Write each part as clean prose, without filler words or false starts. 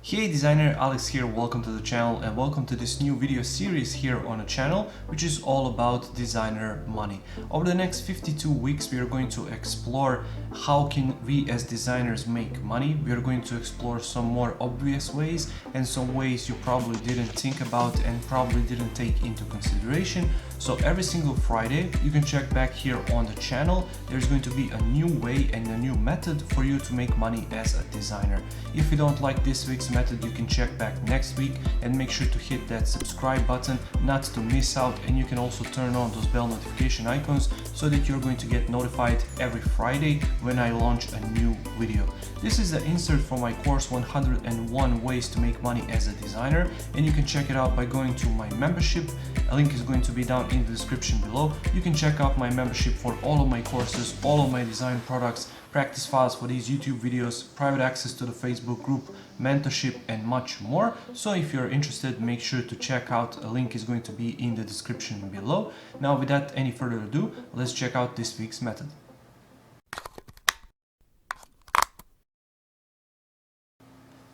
Hey designer, Alex here, welcome to the channel and welcome to this new video series here on the channel, which is all about designer money. Over the next 52 weeks we are going to explore how can we as designers make money. We are going to explore some more obvious ways and some ways you probably didn't think about and probably didn't take into consideration. So every single Friday you can check back here on the channel. There's going to be a new way and a new method for you to make money as a designer. If you don't like this week's method, you can check back next week and make sure to hit that subscribe button not to miss out, and you can also turn on those bell notification icons so that you're going to get notified every Friday when I launch a new video. This is the insert for my course 101 ways to make money as a designer, and you can check it out by going to my membership. A link is going to be down in the description below. You can check out my membership for all of my courses, all of my design products, practice files for these YouTube videos, private access to the Facebook group, mentorship and much more. So if you're interested, make sure to check out. A link is going to be in the description below. Now without any further ado, let's check out this week's method.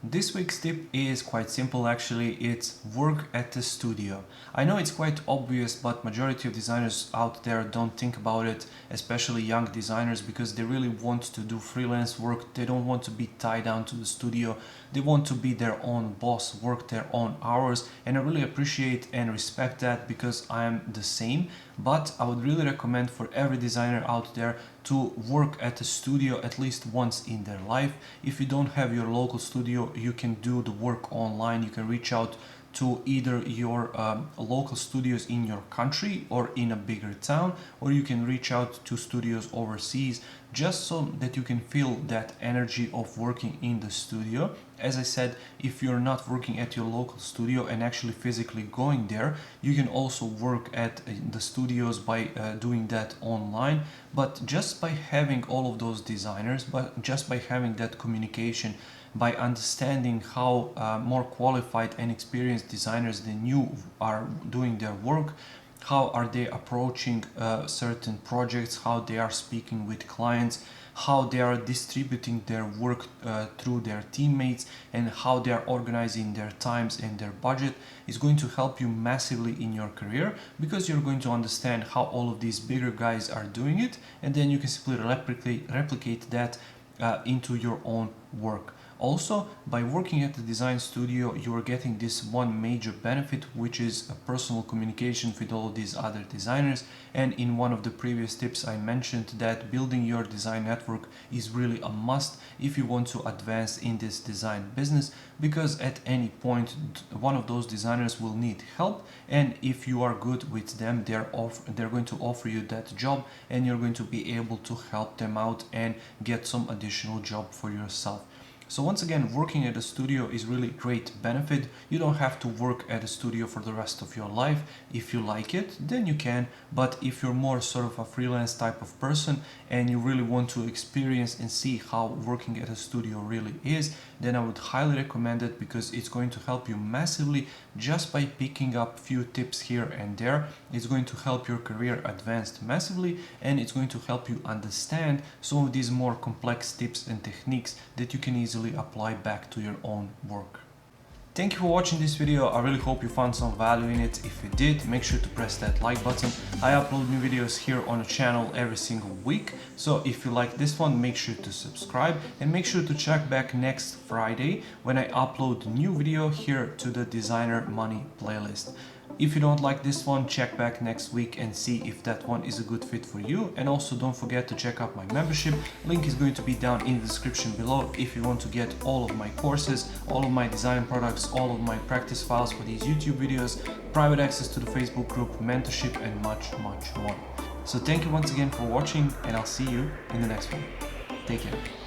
This week's tip is quite simple actually. It's work at the studio. I know it's quite obvious, but majority of designers out there don't think about it, especially young designers, because they really want to do freelance work. They don't want to be tied down to the studio. They want to be their own boss, work their own hours, and I really appreciate and respect that because I am the same. But I would really recommend for every designer out there to work at a studio at least once in their life. If you don't have your local studio, you can do the work online. You can reach out to either your local studios in your country or in a bigger town, or you can reach out to studios overseas, just so that you can feel that energy of working in the studio. As I said, if you're not working at your local studio and actually physically going there, you can also work at the studios by doing that online. But just by having all of those designers, but just by having that communication, by understanding how more qualified and experienced designers than you are doing their work, how are they approaching certain projects, how they are speaking with clients, how they are distributing their work through their teammates, and how they are organizing their times and their budget, is going to help you massively in your career, because you're going to understand how all of these bigger guys are doing it, and then you can simply replicate that into your own work. Also, by working at the design studio, you are getting this one major benefit, which is a personal communication with all these other designers. And in one of the previous tips I mentioned that building your design network is really a must if you want to advance in this design business, because at any point one of those designers will need help, and if you are good with them, they're going to offer you that job, and you're going to be able to help them out and get some additional job for yourself. So once again, working at a studio is really great benefit. You don't have to work at a studio for the rest of your life. If you like it, then you can. But if you're more sort of a freelance type of person and you really want to experience and see how working at a studio really is, then I would highly recommend it, because it's going to help you massively just by picking up few tips here and there. It's going to help your career advance massively, and it's going to help you understand some of these more complex tips and techniques that you can easily apply back to your own work. Thank you for watching this video. I really hope you found some value in it. If you did, make sure to press that like button. I upload new videos here on the channel every single week. So if you like this one, make sure to subscribe, and make sure to check back next Friday when I upload a new video here to the Designer Money playlist. If you don't like this one, check back next week and see if that one is a good fit for you. And also don't forget to check out my membership. Link is going to be down in the description below if you want to get all of my courses, all of my design products, all of my practice files for these YouTube videos, private access to the Facebook group, mentorship and much more. So thank you once again for watching, and I'll see you in the next one. Take care.